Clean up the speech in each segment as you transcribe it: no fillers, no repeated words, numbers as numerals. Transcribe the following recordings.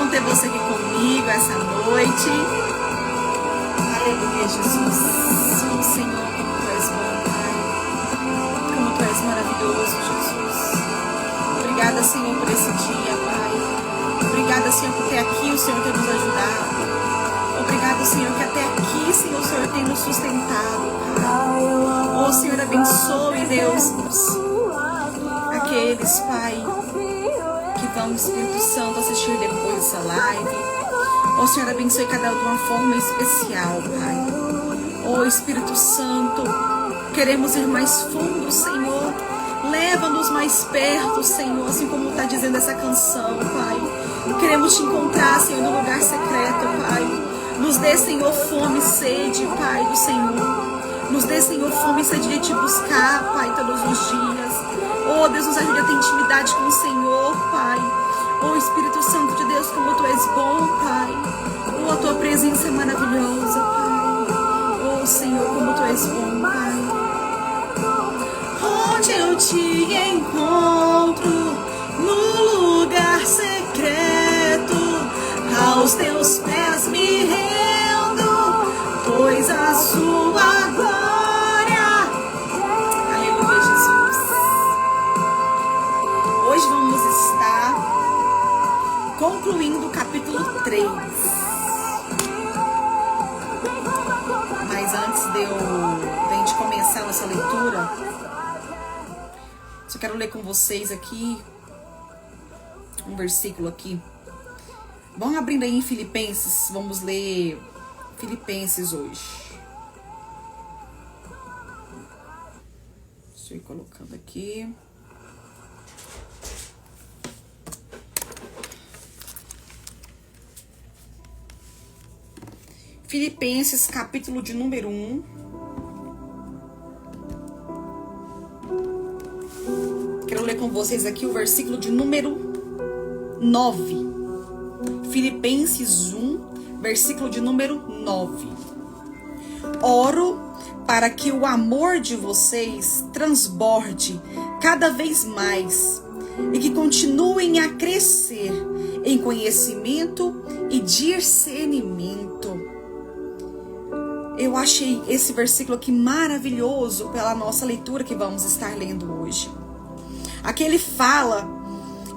bom ter você aqui comigo essa noite. Aleluia, Jesus. Oh, Senhor, como Tu és bom, Pai. Como Tu és maravilhoso, Jesus. Obrigada, Senhor, por esse dia, Pai. Obrigada, Senhor, porque aqui o Senhor tem nos ajudado. Obrigado, Senhor, que até aqui, Senhor, o Senhor tem nos sustentado, Pai. Oh, Senhor, abençoe, Deus, aqueles, Pai, que vão, Espírito Santo, assistir depois dessa live. Oh, Senhor, abençoe cada um de uma forma especial, Pai. Oh, Espírito Santo, queremos ir mais fundo, Senhor. Leva-nos mais perto, Senhor, assim como está dizendo essa canção, Pai. Queremos Te encontrar, Senhor, no lugar secreto, Pai. Nos dê, Senhor, fome e sede, Pai, do Senhor. Nos dê, Senhor, fome e sede de Te buscar, Pai, todos os dias. Oh, Deus, nos ajude a ter intimidade com o Senhor, Pai. Oh, Espírito Santo de Deus, como Tu és bom, Pai. Oh, a Tua presença é maravilhosa, Pai. Oh, Senhor, como Tu és bom, Pai. Onde eu Te encontro, no lugar secreto, aos Teus pés me rendo, pois a Sua glória. Aleluia, Jesus. Hoje vamos estar concluindo o capítulo 3. Mas antes de gente começar a nossa leitura, só quero ler com vocês aqui um versículo aqui. Vão abrindo aí em Filipenses, vamos ler Filipenses hoje. Deixa eu ir colocando aqui. Filipenses, capítulo de número 1. Quero ler com vocês aqui o versículo de número 9. Filipenses 1, versículo de número 9. Oro para que o amor de vocês transborde cada vez mais e que continuem a crescer em conhecimento e discernimento. Eu achei esse versículo aqui maravilhoso pela nossa leitura que vamos estar lendo hoje. Aqui ele fala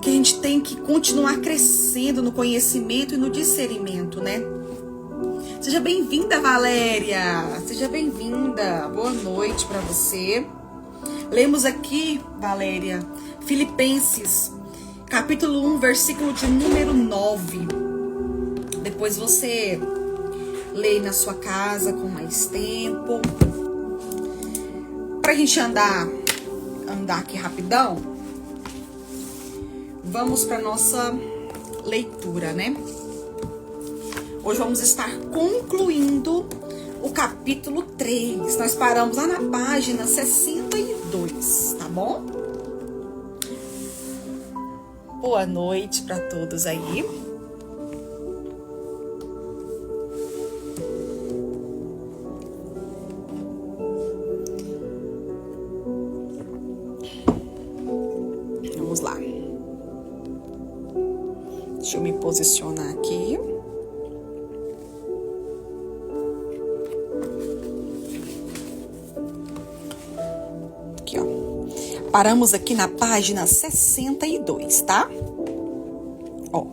que a gente tem que continuar crescendo no conhecimento e no discernimento, né? Seja bem-vinda, Valéria. Seja bem-vinda. Boa noite para você. Lemos aqui, Valéria, Filipenses, capítulo 1, versículo de número 9. Depois você lê na sua casa com mais tempo. Pra gente andar aqui rapidão, vamos para nossa leitura, né? Hoje vamos estar concluindo o capítulo 3. Nós paramos lá na página 62, tá bom? Boa noite para todos aí. Vamos lá. Deixa eu me posicionar aqui. Aqui, ó. Paramos aqui na página 62, tá? Ó.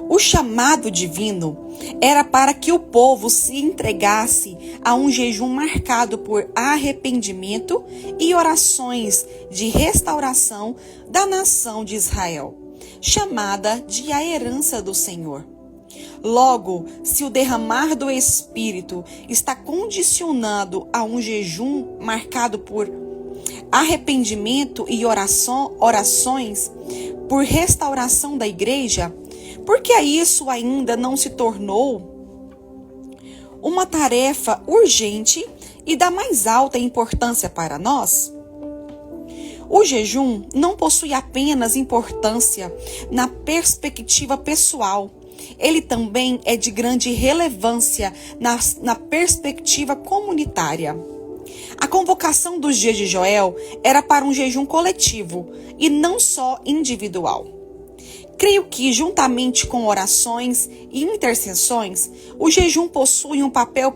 O chamado divino era para que o povo se entregasse a um jejum marcado por arrependimento e orações de restauração da nação de Israel, chamada de a herança do Senhor. Logo, se o derramar do Espírito está condicionado a um jejum marcado por arrependimento e orações por restauração da igreja, por que isso ainda não se tornou uma tarefa urgente e da mais alta importância para nós? O jejum não possui apenas importância na perspectiva pessoal, ele também é de grande relevância na perspectiva comunitária. A convocação dos dias de Joel era para um jejum coletivo e não só individual. Creio que, juntamente com orações e intercessões, o jejum possui um papel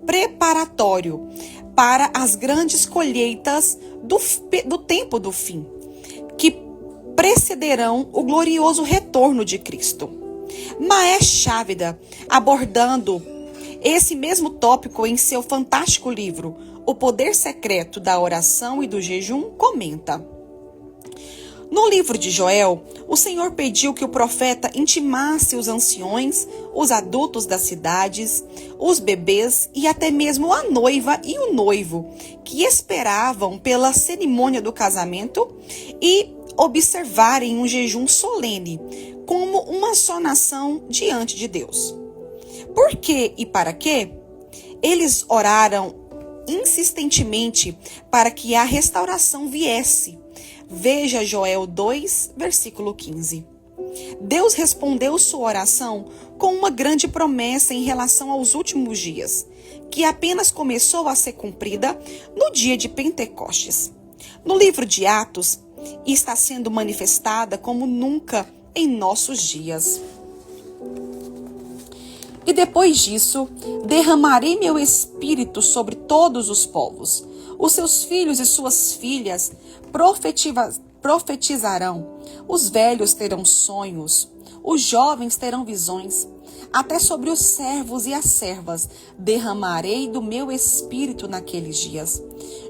preparatório para as grandes colheitas do tempo do fim, que precederão o glorioso retorno de Cristo. Mahesh Chavda, abordando esse mesmo tópico em seu fantástico livro, O Poder Secreto da Oração e do Jejum, comenta: no livro de Joel, o Senhor pediu que o profeta intimasse os anciões, os adultos das cidades, os bebês e até mesmo a noiva e o noivo, que esperavam pela cerimônia do casamento e observarem um jejum solene, como uma só nação diante de Deus. Por quê e para quê? Eles oraram insistentemente para que a restauração viesse. Veja Joel 2, versículo 15. Deus respondeu sua oração com uma grande promessa em relação aos últimos dias, que apenas começou a ser cumprida no dia de Pentecostes. No livro de Atos, está sendo manifestada como nunca em nossos dias. E depois disso, derramarei meu espírito sobre todos os povos. Os seus filhos e suas filhas profetizarão. Os velhos terão sonhos. Os jovens terão visões. Até sobre os servos e as servas derramarei do meu espírito naqueles dias.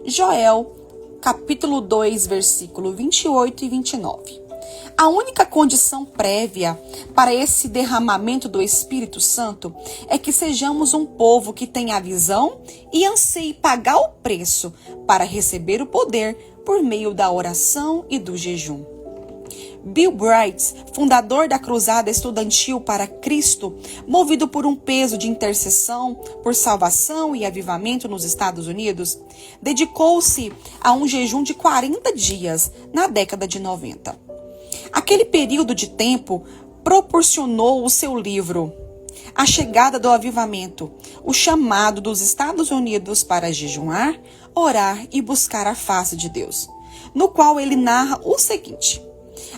Joel, capítulo 2, versículo 28 e 29. A única condição prévia para esse derramamento do Espírito Santo é que sejamos um povo que tenha a visão e anseie pagar o preço para receber o poder por meio da oração e do jejum. Bill Bright, fundador da Cruzada Estudantil para Cristo, movido por um peso de intercessão por salvação e avivamento nos Estados Unidos, dedicou-se a um jejum de 40 dias na década de 90. Aquele período de tempo proporcionou o seu livro, A Chegada do Avivamento, o chamado dos Estados Unidos para jejuar, orar e buscar a face de Deus, no qual ele narra o seguinte: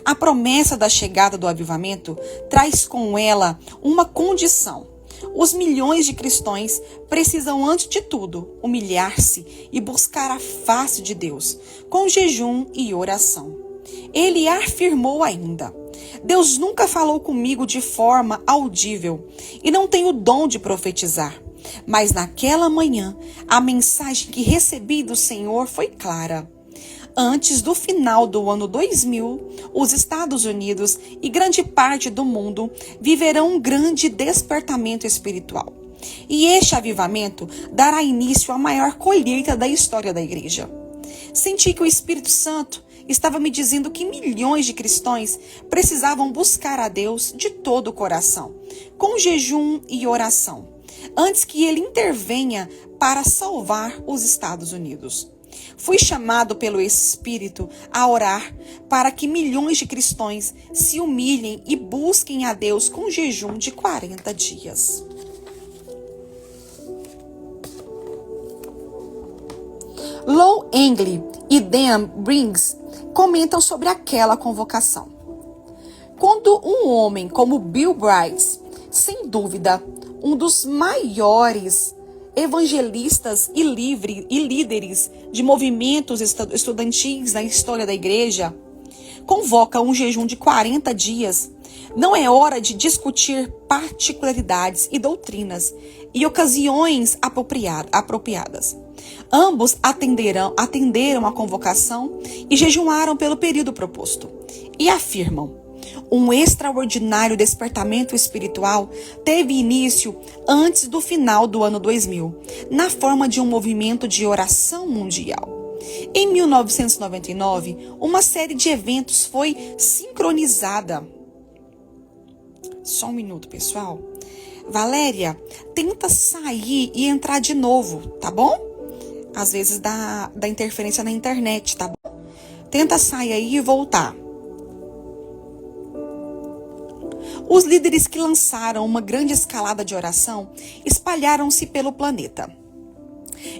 a promessa da chegada do avivamento traz com ela uma condição. Os milhões de cristãos precisam, antes de tudo, humilhar-se e buscar a face de Deus, com jejum e oração. Ele afirmou ainda: Deus nunca falou comigo de forma audível e não tenho o dom de profetizar. Mas naquela manhã, a mensagem que recebi do Senhor foi clara. Antes do final do ano 2000, os Estados Unidos e grande parte do mundo viverão um grande despertamento espiritual. E este avivamento dará início à maior colheita da história da igreja. Senti que o Espírito Santo estava me dizendo que milhões de cristãos precisavam buscar a Deus de todo o coração, com jejum e oração, antes que ele intervenha para salvar os Estados Unidos. Fui chamado pelo Espírito a orar para que milhões de cristãos se humilhem e busquem a Deus com jejum de 40 dias. Lou Engle e Dan Briggs comentam sobre aquela convocação. Quando um homem como Bill Bright, sem dúvida, um dos maiores evangelistas e líderes de movimentos estudantis na história da igreja, convoca um jejum de 40 dias, não é hora de discutir particularidades e doutrinas e ocasiões apropriadas. Ambos atenderam a convocação e jejuaram pelo período proposto. E afirmam: um extraordinário despertamento espiritual teve início antes do final do ano 2000, na forma de um movimento de oração mundial. Em 1999, uma série de eventos foi sincronizada. Só um minuto, pessoal. Valéria, tenta sair e entrar de novo, tá bom? Às vezes dá interferência na internet, tá bom? Tenta sair aí e voltar. Os líderes que lançaram uma grande escalada de oração espalharam-se pelo planeta.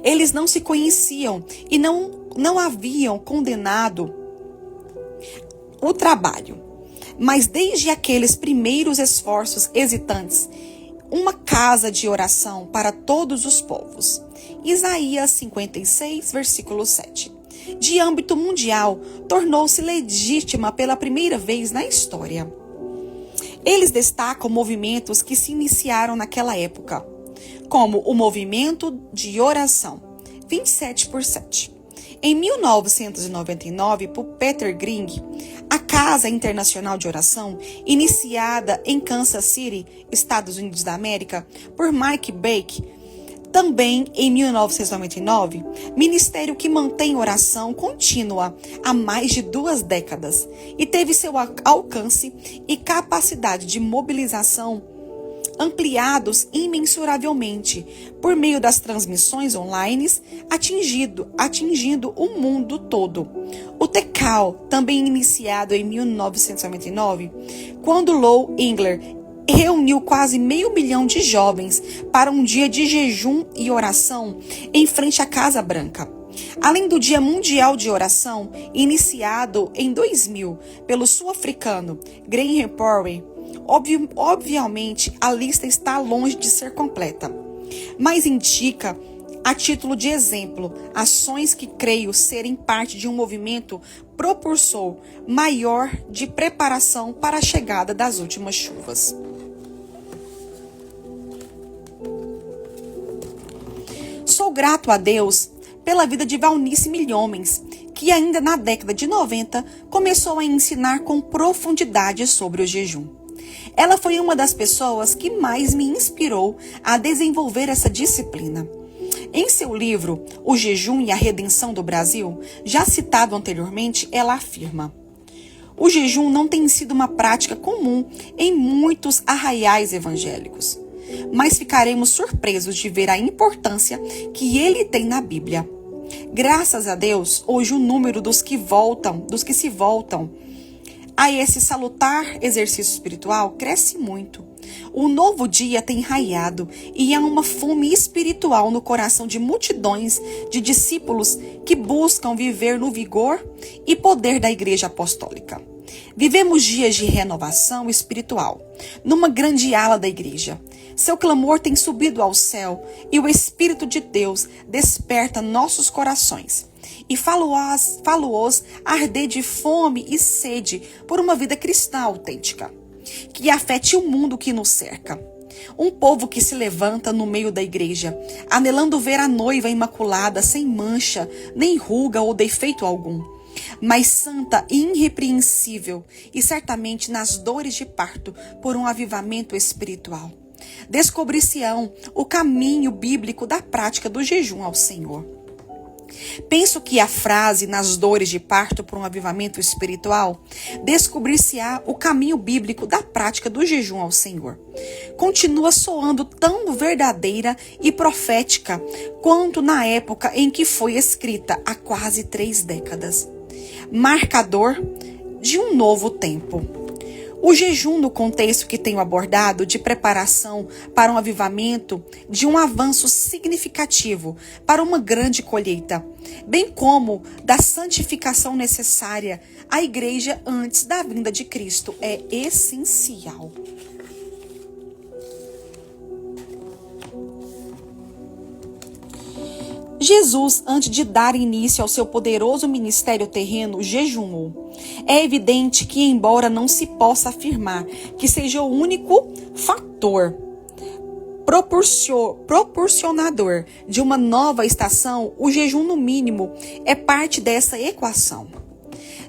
Eles não se conheciam e não haviam condenado o trabalho. Mas desde aqueles primeiros esforços hesitantes, uma casa de oração para todos os povos. Isaías 56, versículo 7. De âmbito mundial, tornou-se legítima pela primeira vez na história. Eles destacam movimentos que se iniciaram naquela época, como o movimento de oração, 27/7. Em 1999, por Peter Gring, a Casa Internacional de Oração, iniciada em Kansas City, Estados Unidos da América, por Mike Bake, também em 1999, ministério que mantém oração contínua há mais de 2 décadas e teve seu alcance e capacidade de mobilização ampliados imensuravelmente por meio das transmissões online, atingindo o mundo todo. O TECAL, também iniciado em 1999, quando Lou Engler reuniu quase 500 mil de jovens para um dia de jejum e oração em frente à Casa Branca. Além do Dia Mundial de Oração, iniciado em 2000 pelo sul-africano Graham Porry, obviamente a lista está longe de ser completa, mas indica, a título de exemplo, ações que creio serem parte de um movimento propulsor maior de preparação para a chegada das últimas chuvas. Sou grato a Deus pela vida de Valnice Milhomens, que ainda na década de 90 começou a ensinar com profundidade sobre o jejum. Ela foi uma das pessoas que mais me inspirou a desenvolver essa disciplina. Em seu livro, O Jejum e a Redenção do Brasil, já citado anteriormente, ela afirma: o jejum não tem sido uma prática comum em muitos arraiais evangélicos, mas ficaremos surpresos de ver a importância que ele tem na Bíblia. Graças a Deus, hoje o número dos que se voltam a esse salutar exercício espiritual cresce muito. O novo dia tem raiado e há uma fome espiritual no coração de multidões de discípulos que buscam viver no vigor e poder da Igreja Apostólica. Vivemos dias de renovação espiritual, numa grande ala da igreja. Seu clamor tem subido ao céu e o Espírito de Deus desperta nossos corações. E falo-os arder de fome e sede por uma vida cristã autêntica, que afete o mundo que nos cerca. Um povo que se levanta no meio da igreja, anelando ver a noiva imaculada, sem mancha, nem ruga ou defeito algum, mas santa e irrepreensível, e certamente nas dores de parto por um avivamento espiritual. Descobrir-se-ão o caminho bíblico da prática do jejum ao Senhor. Penso que a frase nas dores de parto por um avivamento espiritual, descobrir-se-á o caminho bíblico da prática do jejum ao Senhor, continua soando tão verdadeira e profética quanto na época em que foi escrita, há quase 3 décadas. Marcador de um novo tempo. O jejum, no contexto que tenho abordado, de preparação para um avivamento, de um avanço significativo para uma grande colheita, bem como da santificação necessária à igreja antes da vinda de Cristo, é essencial. Jesus, antes de dar início ao seu poderoso ministério terreno, jejuou. É evidente que, embora não se possa afirmar que seja o único fator proporcionador de uma nova estação, o jejum, no mínimo, é parte dessa equação.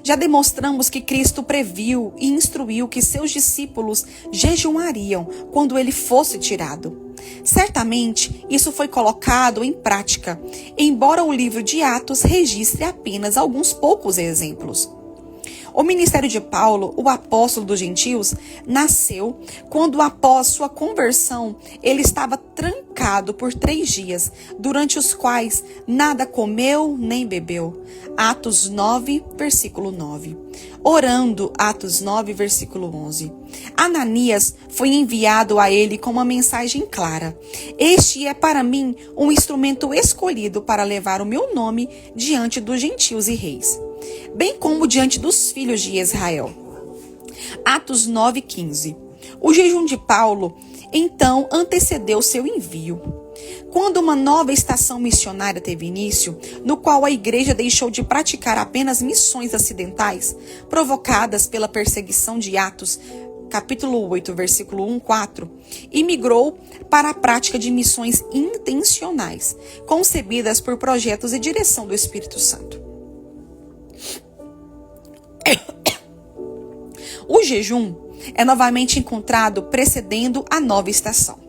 Já demonstramos que Cristo previu e instruiu que seus discípulos jejuariam quando ele fosse tirado. Certamente, isso foi colocado em prática, embora o livro de Atos registre apenas alguns poucos exemplos. O ministério de Paulo, o apóstolo dos gentios, nasceu quando, após sua conversão, ele estava trancado por 3 dias, durante os quais nada comeu nem bebeu. Atos 9, versículo 9. Orando, Atos 9, versículo 11. Ananias foi enviado a ele com uma mensagem clara: este é para mim um instrumento escolhido para levar o meu nome diante dos gentios e reis, bem como diante dos filhos de Israel. Atos 9:15. O jejum de Paulo, então, antecedeu seu envio. Quando uma nova estação missionária teve início, no qual a igreja deixou de praticar apenas missões acidentais, provocadas pela perseguição de Atos, capítulo 8, versículo 1-4, e migrou para a prática de missões intencionais, concebidas por projetos e direção do Espírito Santo. O jejum é novamente encontrado precedendo a nova estação.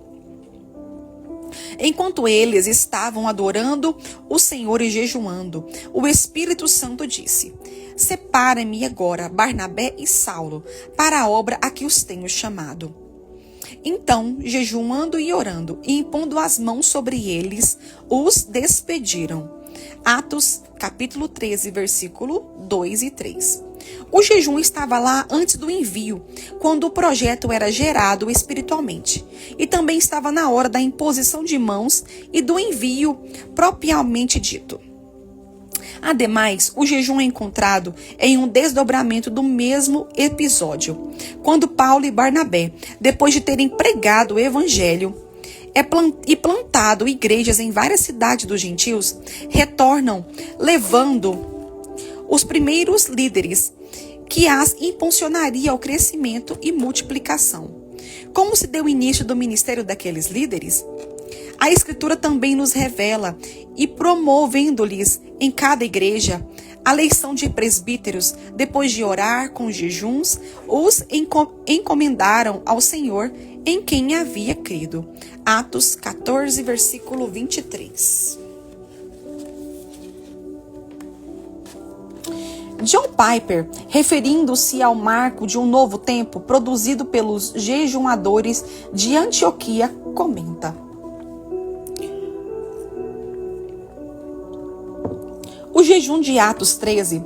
Enquanto eles estavam adorando o Senhor e jejuando, o Espírito Santo disse: Separa-me agora, Barnabé e Saulo, para a obra a que os tenho chamado. Então, jejuando e orando, e impondo as mãos sobre eles, os despediram. Atos, capítulo 13, versículo 2 e 3. O jejum estava lá antes do envio, quando o projeto era gerado espiritualmente, e também estava na hora da imposição de mãos e do envio propriamente dito. Ademais, o jejum é encontrado em um desdobramento do mesmo episódio, quando Paulo e Barnabé, depois de terem pregado o evangelho e plantado igrejas em várias cidades dos gentios, retornam levando os primeiros líderes, que as impulsionaria ao crescimento e multiplicação. Como se deu início do ministério daqueles líderes? A Escritura também nos revela, e promovendo-lhes em cada igreja a eleição de presbíteros, depois de orar com jejuns, os encomendaram ao Senhor em quem havia crido. Atos 14, versículo 23. John Piper, referindo-se ao marco de um novo tempo produzido pelos jejuadores de Antioquia, comenta: o jejum de Atos 13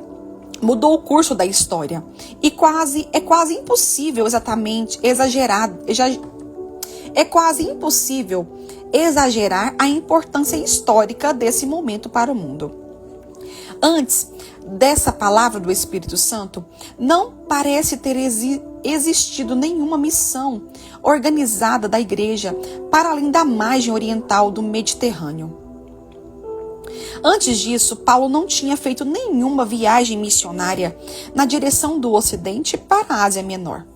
mudou o curso da história e é quase impossível exagerar a importância histórica desse momento para o mundo. Antes dessa palavra do Espírito Santo, não parece ter existido nenhuma missão organizada da igreja para além da margem oriental do Mediterrâneo. Antes disso, Paulo não tinha feito nenhuma viagem missionária na direção do Ocidente para a Ásia Menor,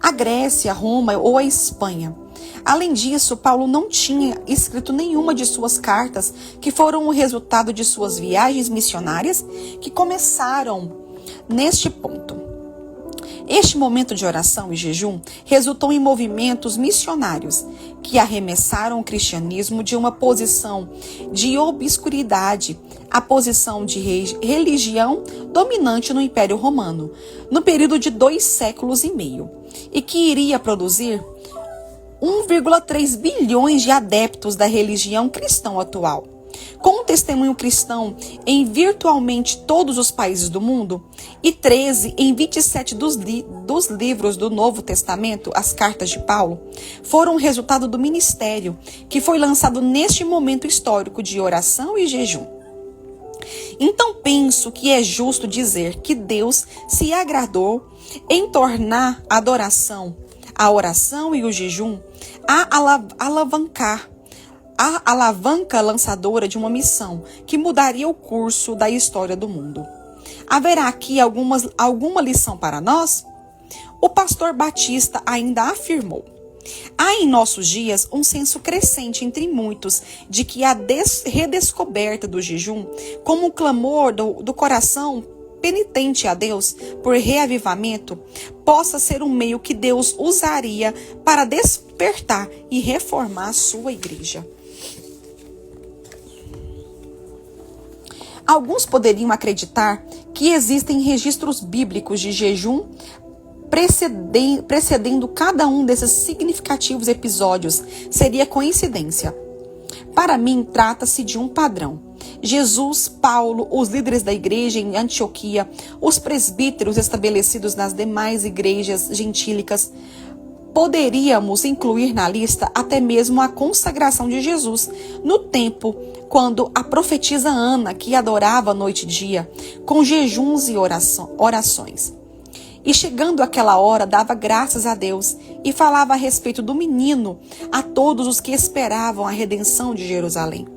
a Grécia, Roma ou a Espanha. Além disso, Paulo não tinha escrito nenhuma de suas cartas, que foram o resultado de suas viagens missionárias, que começaram neste ponto. Este momento de oração e jejum resultou em movimentos missionários que arremessaram o cristianismo de uma posição de obscuridade à posição de religião dominante no Império Romano, no período de 2 séculos e meio, e que iria produzir 1,3 bilhões de adeptos da religião cristã atual. Com um testemunho cristão em virtualmente todos os países do mundo e 13 em 27 dos livros do Novo Testamento, as cartas de Paulo, foram o resultado do ministério que foi lançado neste momento histórico de oração e jejum. Então penso que é justo dizer que Deus se agradou em tornar a adoração, a oração e o jejum a alavanca lançadora de uma missão que mudaria o curso da história do mundo. Haverá aqui alguma lição para nós? O pastor Batista ainda afirmou: há em nossos dias um senso crescente entre muitos de que a redescoberta do jejum, como um clamor do coração penitente a Deus por reavivamento, possa ser um meio que Deus usaria para despertar e reformar a sua igreja. Alguns poderiam acreditar que existem registros bíblicos de jejum precedendo cada um desses significativos episódios. Seria coincidência. Para mim, trata-se de um padrão. Jesus, Paulo, os líderes da igreja em Antioquia, os presbíteros estabelecidos nas demais igrejas gentílicas. Poderíamos incluir na lista até mesmo a consagração de Jesus, no tempo quando a profetisa Ana, que adorava noite e dia, com jejuns e orações. E chegando aquela hora, dava graças a Deus e falava a respeito do menino a todos os que esperavam a redenção de Jerusalém.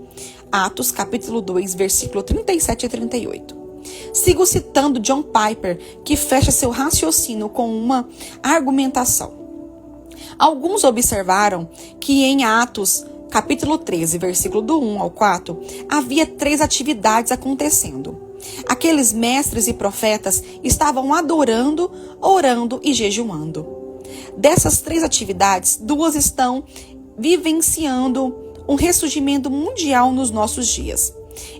Atos capítulo 2, versículo 37 e 38. Sigo citando John Piper, que fecha seu raciocínio com uma argumentação. Alguns observaram que em Atos capítulo 13, versículo do 1 ao 4, havia 3 atividades acontecendo. Aqueles mestres e profetas estavam adorando, orando e jejuando. Dessas 3 atividades, 2 estão vivenciando um ressurgimento mundial nos nossos dias.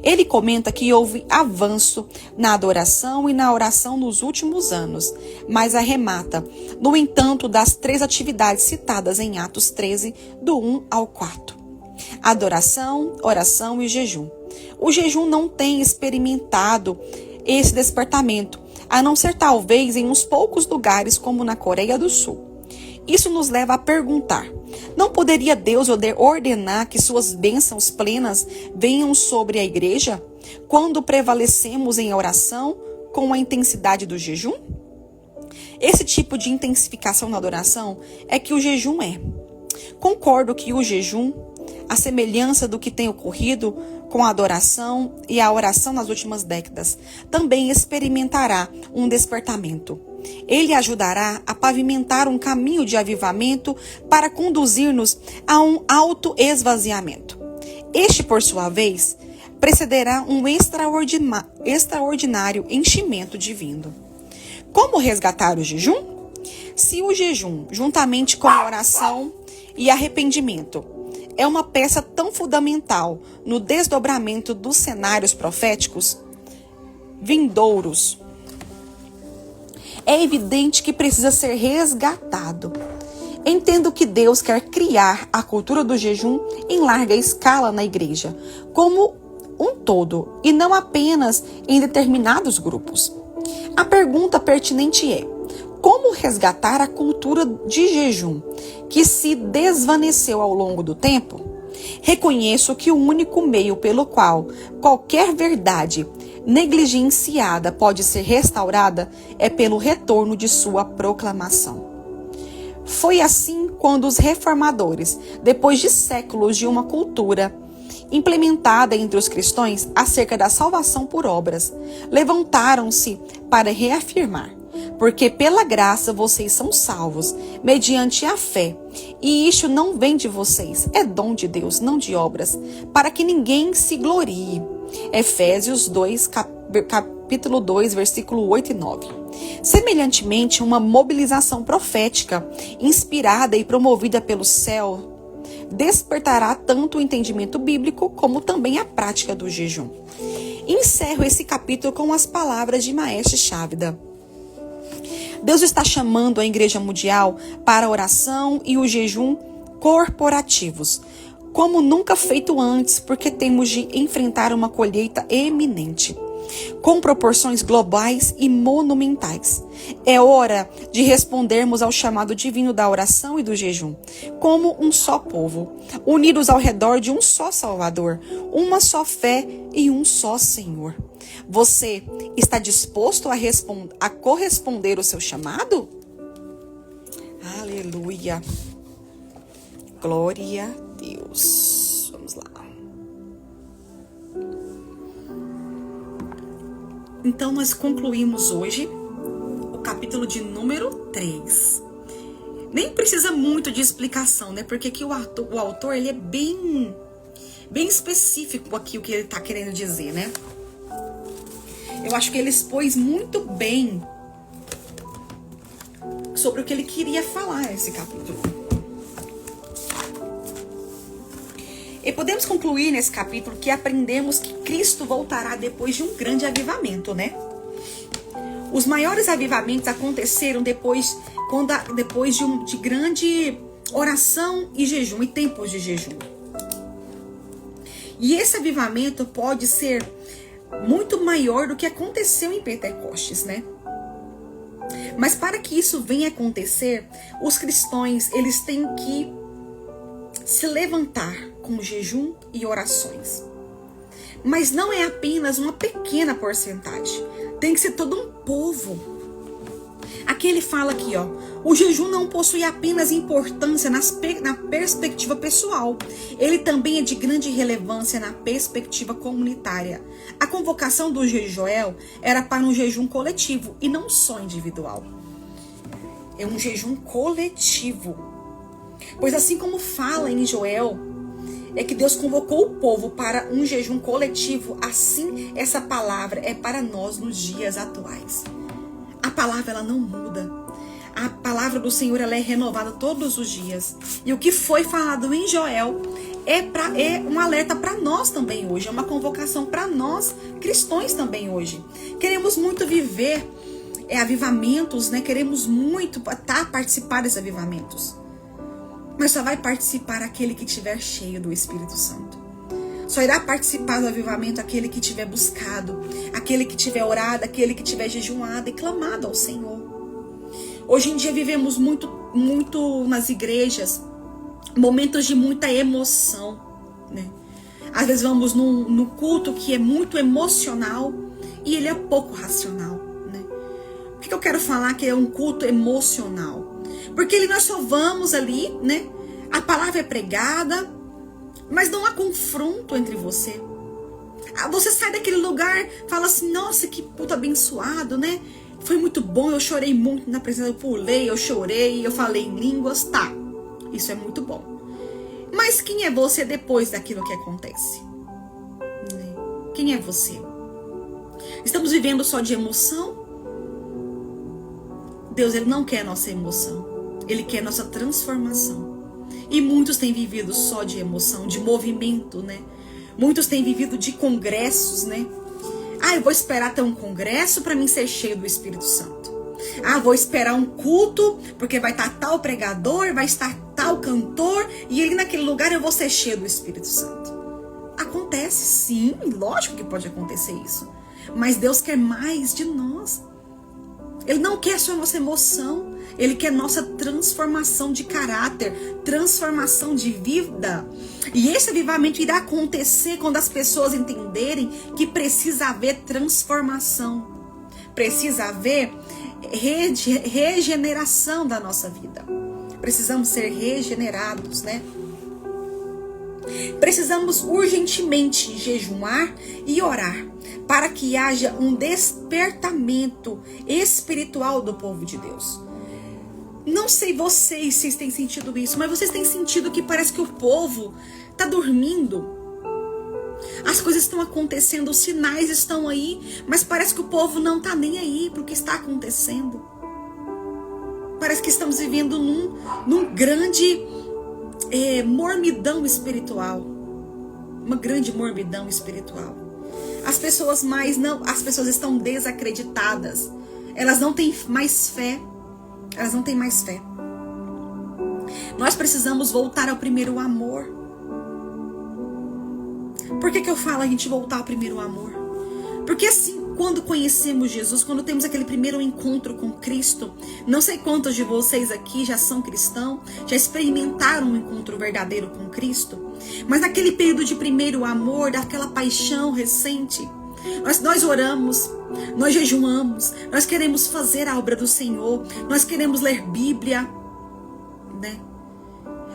Ele comenta que houve avanço na adoração e na oração nos últimos anos, mas arremata, no entanto, das 3 atividades citadas em Atos 13, do 1 ao 4. Adoração, oração e jejum. O jejum não tem experimentado esse despertamento, a não ser talvez em uns poucos lugares como na Coreia do Sul. Isso nos leva a perguntar: não poderia Deus ordenar que suas bênçãos plenas venham sobre a igreja quando prevalecemos em oração com a intensidade do jejum? Esse tipo de intensificação na adoração é que o jejum é. Concordo que o jejum, a semelhança do que tem ocorrido com a adoração e a oração nas últimas décadas, também experimentará um despertamento. Ele ajudará a pavimentar um caminho de avivamento para conduzir-nos a um autoesvaziamento. Este, por sua vez, precederá um extraordinário enchimento divino. Como resgatar o jejum? Se o jejum, juntamente com a oração e arrependimento, é uma peça tão fundamental no desdobramento dos cenários proféticos vindouros, é evidente que precisa ser resgatado. Entendo que Deus quer criar a cultura do jejum em larga escala na igreja, como um todo, e não apenas em determinados grupos. A pergunta pertinente é: como resgatar a cultura de jejum que se desvaneceu ao longo do tempo? Reconheço que o único meio pelo qual qualquer verdade negligenciada pode ser restaurada é pelo retorno de sua proclamação. Foi assim quando os reformadores, depois de séculos de uma cultura implementada entre os cristãos acerca da salvação por obras, levantaram-se para reafirmar: porque pela graça vocês são salvos, mediante a fé. E isto não vem de vocês, é dom de Deus, não de obras, para que ninguém se glorie. Efésios 2, capítulo 2, versículo 8 e 9. Semelhantemente, uma mobilização profética, inspirada e promovida pelo céu, despertará tanto o entendimento bíblico como também a prática do jejum. Encerro esse capítulo com as palavras de Maestre Chávida. Deus está chamando a Igreja Mundial para a oração e o jejum corporativos, como nunca feito antes, porque temos de enfrentar uma colheita eminente, com proporções globais e monumentais. É hora de respondermos ao chamado divino da oração e do jejum, como um só povo, unidos ao redor de um só Salvador, uma só fé e um só Senhor. Você está disposto a corresponder ao seu chamado? Aleluia! Glória a Deus. Vamos lá. Então, nós concluímos hoje o capítulo de número 3. Nem precisa muito de explicação, né? Porque aqui o autor ele é bem específico aqui o que ele está querendo dizer, né? Eu acho que ele expôs muito bem sobre o que ele queria falar nesse capítulo. E podemos concluir nesse capítulo que aprendemos que Cristo voltará depois de um grande avivamento, né? Os maiores avivamentos aconteceram depois de grande oração e jejum, e tempos de jejum. E esse avivamento pode ser muito maior do que aconteceu em Pentecostes, né? Mas para que isso venha acontecer, os cristãos, eles têm que se levantar com jejum e orações. Mas não é apenas uma pequena porcentagem. Tem que ser todo um povo. Aqui ele fala aqui, ó, o jejum não possui apenas importância na perspectiva pessoal, ele também é de grande relevância na perspectiva comunitária. A convocação do Joel era para um jejum coletivo e não só individual. É um jejum coletivo. Pois assim como fala em Joel, é que Deus convocou o povo para um jejum coletivo, assim essa palavra é para nós nos dias atuais. A palavra ela não muda. A palavra do Senhor ela é renovada todos os dias. E o que foi falado em Joel é um alerta para nós também hoje. É uma convocação para nós cristãos também hoje. Queremos muito viver avivamentos, né? Queremos muito participar desses avivamentos. Mas só vai participar aquele que estiver cheio do Espírito Santo. Só irá participar do avivamento aquele que tiver buscado, aquele que tiver orado, aquele que tiver jejuado e clamado ao Senhor. Hoje em dia vivemos muito nas igrejas momentos de muita emoção, né? Às vezes vamos no culto que é muito emocional e ele é pouco racional, né? Por que eu quero falar que é um culto emocional? Porque nós só vamos ali, né? A palavra é pregada, mas não há confronto entre você. Você sai daquele lugar, fala assim, nossa, que puto abençoado, né? Foi muito bom, eu chorei muito na presença, eu pulei, eu chorei, eu falei em línguas, tá. Isso é muito bom. Mas quem é você depois daquilo que acontece? Quem é você? Estamos vivendo só de emoção? Deus, ele não quer nossa emoção. Ele quer nossa transformação. E muitos têm vivido só de emoção, de movimento, né? Muitos têm vivido de congressos, né? Eu vou esperar ter um congresso para mim ser cheio do Espírito Santo. Vou esperar um culto, porque vai estar tal pregador, vai estar tal cantor, e ali naquele lugar eu vou ser cheio do Espírito Santo. Acontece sim, lógico que pode acontecer isso. Mas Deus quer mais de nós. Ele não quer só nossa emoção, ele quer nossa transformação de caráter, transformação de vida. E esse avivamento irá acontecer quando as pessoas entenderem que precisa haver transformação. Precisa haver regeneração da nossa vida. Precisamos ser regenerados, né? Precisamos urgentemente jejuar e orar para que haja um despertamento espiritual do povo de Deus. Não sei vocês se têm sentido isso, mas vocês têm sentido que parece que o povo está dormindo. As coisas estão acontecendo, os sinais estão aí, mas parece que o povo não está nem aí para o que está acontecendo. Parece que estamos vivendo num grande mormidão espiritual. Uma grande mormidão espiritual. As pessoas estão desacreditadas. Elas não têm mais fé. Elas não têm mais fé. Nós precisamos voltar ao primeiro amor. Por que eu falo a gente voltar ao primeiro amor? Porque assim, quando conhecemos Jesus, quando temos aquele primeiro encontro com Cristo, não sei quantos de vocês aqui já são cristãos, já experimentaram um encontro verdadeiro com Cristo, mas naquele período de primeiro amor, daquela paixão recente, nós oramos, nós jejuamos, nós queremos fazer a obra do Senhor, nós queremos ler Bíblia, né?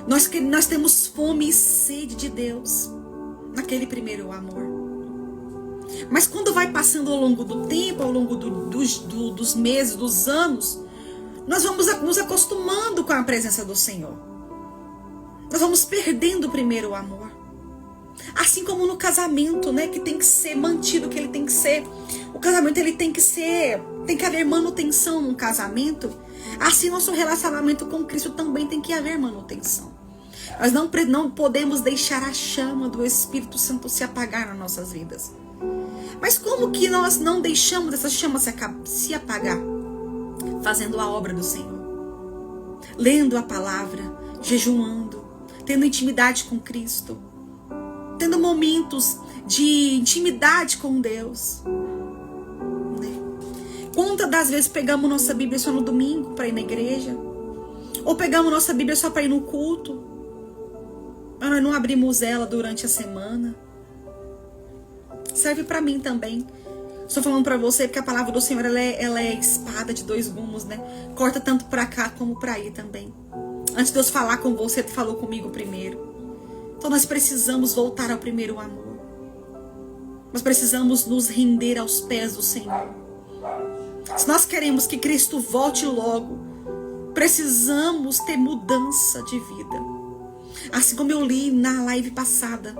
Nós temos fome e sede de Deus, naquele primeiro amor. Mas quando vai passando ao longo do tempo, ao longo dos meses, dos anos, nós vamos nos acostumando com a presença do Senhor. Nós vamos perdendo o primeiro amor. Assim como no casamento, né, que tem que ser mantido, que ele tem que ser. O casamento ele tem que haver manutenção no casamento. Assim nosso relacionamento com Cristo também tem que haver manutenção. Nós não podemos deixar a chama do Espírito Santo se apagar nas nossas vidas. Mas como que nós não deixamos essa chama se apagar? Fazendo a obra do Senhor. Lendo a palavra, jejuando, tendo intimidade com Cristo. Tendo momentos de intimidade com Deus. Quantas das vezes pegamos nossa Bíblia só no domingo para ir na igreja? Ou pegamos nossa Bíblia só para ir no culto? Mas nós não abrimos ela durante a semana. Serve para mim também. Estou falando para você porque a palavra do Senhor, ela é espada de dois gumes, né? Corta tanto para cá como para aí também. Antes de Deus falar com você, Ele falou comigo primeiro. Então nós precisamos voltar ao primeiro amor. Nós precisamos nos render aos pés do Senhor. Se nós queremos que Cristo volte logo, precisamos ter mudança de vida. Assim como eu li na live passada,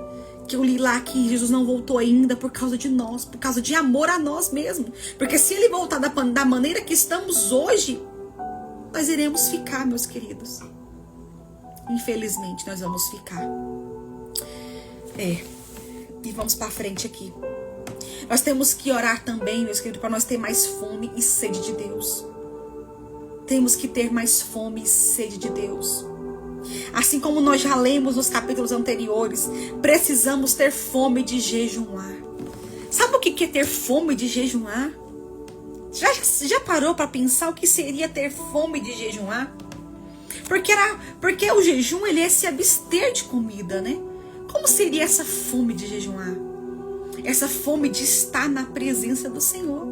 que eu li lá que Jesus não voltou ainda por causa de nós, por causa de amor a nós mesmos. Porque se Ele voltar da maneira que estamos hoje, nós iremos ficar, meus queridos. Infelizmente, nós vamos ficar. E vamos para frente aqui. Nós temos que orar também, meus queridos, para nós ter mais fome e sede de Deus. Temos que ter mais fome e sede de Deus. Assim como nós já lemos nos capítulos anteriores, precisamos ter fome de jejuar. Sabe o que é ter fome de jejuar? Já parou para pensar o que seria ter fome de jejuar? Porque o jejum, ele é se abster de comida, né? Como seria essa fome de jejuar? Essa fome de estar na presença do Senhor.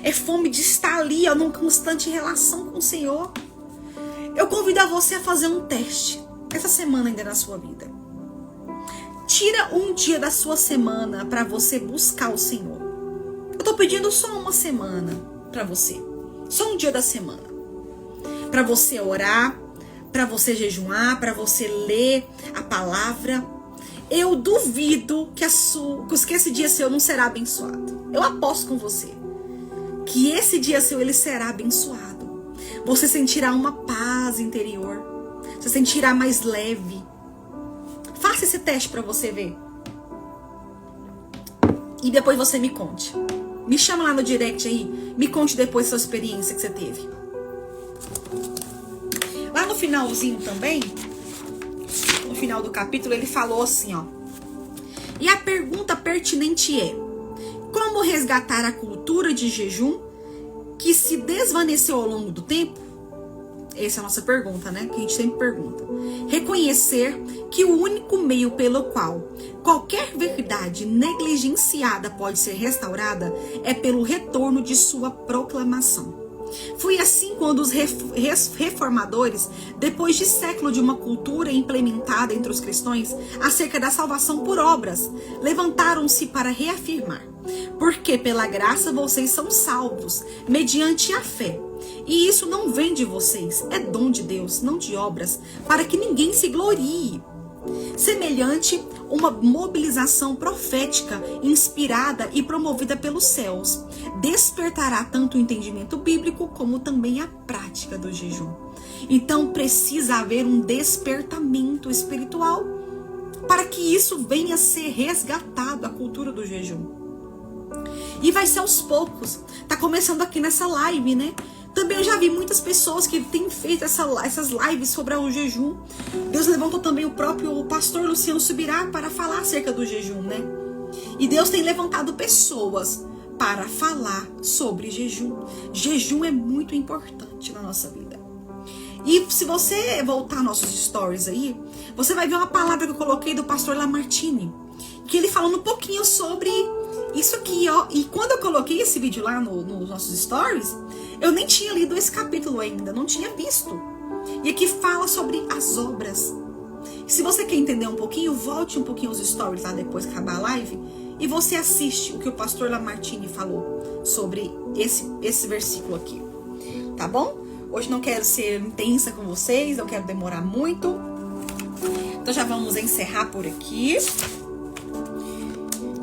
É fome de estar ali, ó, numa constante relação com o Senhor. Eu convido a você a fazer um teste essa semana ainda na sua vida. Tira um dia da sua semana para você buscar o Senhor. Eu tô pedindo só uma semana para você. Só um dia da semana. Para você orar, para você jejuar, para você ler a palavra. Eu duvido que esse dia seu não será abençoado. Eu aposto com você que esse dia seu ele será abençoado. Você sentirá uma paz interior. Você sentirá mais leve. Faça esse teste para você ver. E depois você me conte. Me chama lá no direct aí. Me conte depois a sua experiência que você teve. Lá no finalzinho também, no final do capítulo, ele falou assim, ó. E a pergunta pertinente é: como resgatar a cultura de jejum que se desvaneceu ao longo do tempo? Essa é a nossa pergunta, né? Que a gente sempre pergunta. Reconhecer que o único meio pelo qual qualquer verdade negligenciada pode ser restaurada é pelo retorno de sua proclamação. Foi assim quando os reformadores, depois de século de uma cultura implementada entre os cristãos acerca da salvação por obras, levantaram-se para reafirmar: porque pela graça vocês são salvos, mediante a fé. E isso não vem de vocês, é dom de Deus, não de obras, para que ninguém se glorie. Semelhante uma mobilização profética inspirada e promovida pelos céus despertará tanto o entendimento bíblico como também a prática do jejum. Então precisa haver um despertamento espiritual para que isso venha a ser resgatado, a cultura do jejum. E vai ser aos poucos. Tá começando aqui nessa live, né? Também eu já vi muitas pessoas que têm feito essas lives sobre o jejum. Deus levantou também o próprio pastor Luciano Subirá para falar acerca do jejum, né? E Deus tem levantado pessoas para falar sobre jejum. Jejum é muito importante na nossa vida. E se você voltar nossos stories aí, você vai ver uma palavra que eu coloquei do pastor Lamartine, que ele falando um pouquinho sobre isso aqui, ó. E quando eu coloquei esse vídeo lá nos nossos stories, eu nem tinha lido esse capítulo ainda, não tinha visto. E aqui fala sobre as obras. Se você quer entender um pouquinho, volte um pouquinho aos stories lá depois que acabar a live e você assiste o que o pastor Lamartine falou sobre esse versículo aqui. Tá bom? Hoje não quero ser intensa com vocês, não quero demorar muito. Então já vamos encerrar por aqui.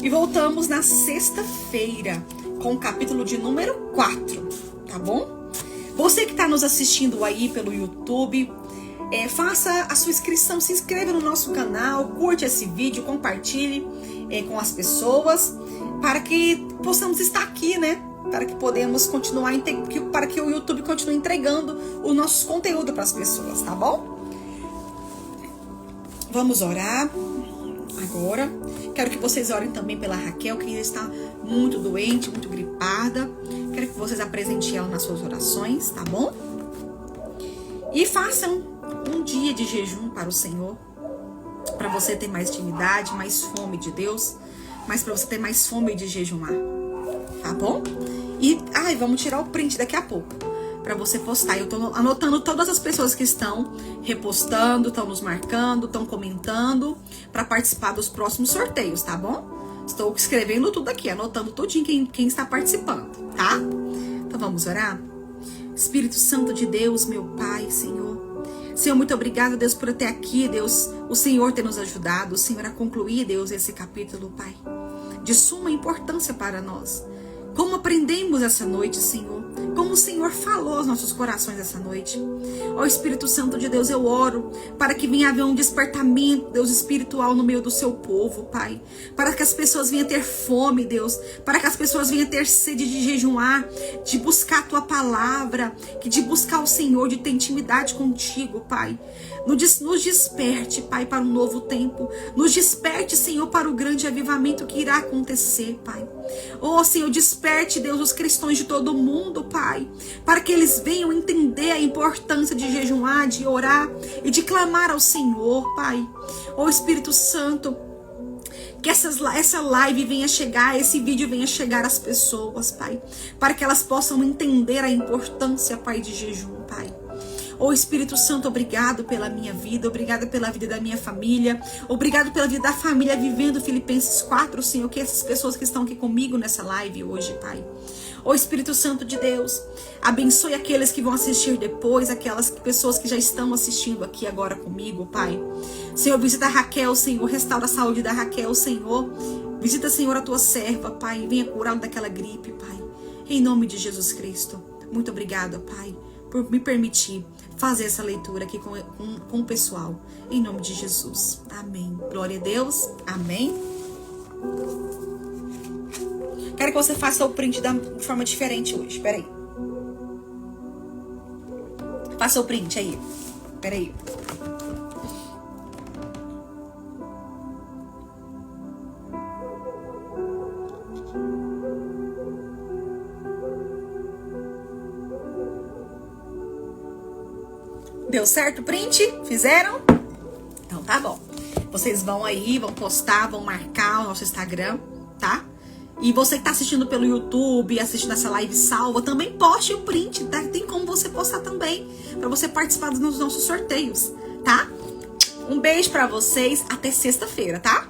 E voltamos na sexta-feira com o capítulo de número 4, tá bom? Você que está nos assistindo aí pelo YouTube, faça a sua inscrição, se inscreva no nosso canal, curte esse vídeo, compartilhe com as pessoas, para que possamos estar aqui, né? Para que podemos continuar, para que o YouTube continue entregando o nosso conteúdo para as pessoas, tá bom? Vamos orar agora. Quero que vocês orem também pela Raquel, que ainda está muito doente, muito gripada. Quero que vocês apresentem ela nas suas orações, tá bom? E façam um dia de jejum para o Senhor, para você ter mais intimidade, mais fome de Deus, mas para você ter mais fome de jejuar. tá bom? E, vamos tirar o print daqui a pouco, pra você postar. Eu tô anotando todas as pessoas que estão repostando, estão nos marcando, estão comentando, pra participar dos próximos sorteios, tá bom? Estou escrevendo tudo aqui, anotando tudinho quem está participando, tá? Então vamos orar? Espírito Santo de Deus, meu Pai, Senhor. Senhor, muito obrigada, Deus, por até aqui, Deus, o Senhor ter nos ajudado, o Senhor a concluir, Deus, esse capítulo, Pai, de suma importância para nós. Como aprendemos essa noite, Senhor. Como o Senhor falou aos nossos corações essa noite. Ó Espírito Santo de Deus, eu oro para que venha haver um despertamento, Deus, espiritual no meio do seu povo, Pai. Para que as pessoas venham ter fome, Deus. Para que as pessoas venham ter sede de jejuar, de buscar a Tua palavra, de buscar o Senhor, de ter intimidade contigo, Pai. Nos desperte, Pai, para um novo tempo. Nos desperte, Senhor, para o grande avivamento que irá acontecer, Pai. Oh, Senhor, desperte, Deus, os cristãos de todo mundo, Pai, para que eles venham entender a importância de jejuar, de orar e de clamar ao Senhor, Pai. Oh, Espírito Santo, que essa live venha chegar, esse vídeo venha chegar às pessoas, Pai, para que elas possam entender a importância, Pai, de jejum, Pai. Oh, Espírito Santo, obrigado pela minha vida, obrigado pela vida da minha família, obrigado pela vida da família vivendo Filipenses 4, Senhor, que essas pessoas que estão aqui comigo nessa live hoje, Pai. Oh, Espírito Santo de Deus, abençoe aqueles que vão assistir depois, aquelas pessoas que já estão assistindo aqui agora comigo, Pai. Senhor, visita a Raquel, Senhor, restaura a saúde da Raquel, Senhor. Visita, Senhor, a tua serva, Pai, venha curá-la daquela gripe, Pai. Em nome de Jesus Cristo. Muito obrigada, Pai, por me permitir fazer essa leitura aqui com o pessoal. Em nome de Jesus. Amém. Glória a Deus. Amém. Quero que você faça o print de forma diferente hoje. Peraí. Faça o print aí. Peraí. Deu certo o print? Fizeram? Então tá bom. Vocês vão aí, vão postar, vão marcar o nosso Instagram, tá? E você que tá assistindo pelo YouTube, assistindo essa live salva, também poste o print, tá? Tem como você postar também, pra você participar dos nossos sorteios, tá? Um beijo pra vocês, até sexta-feira, tá?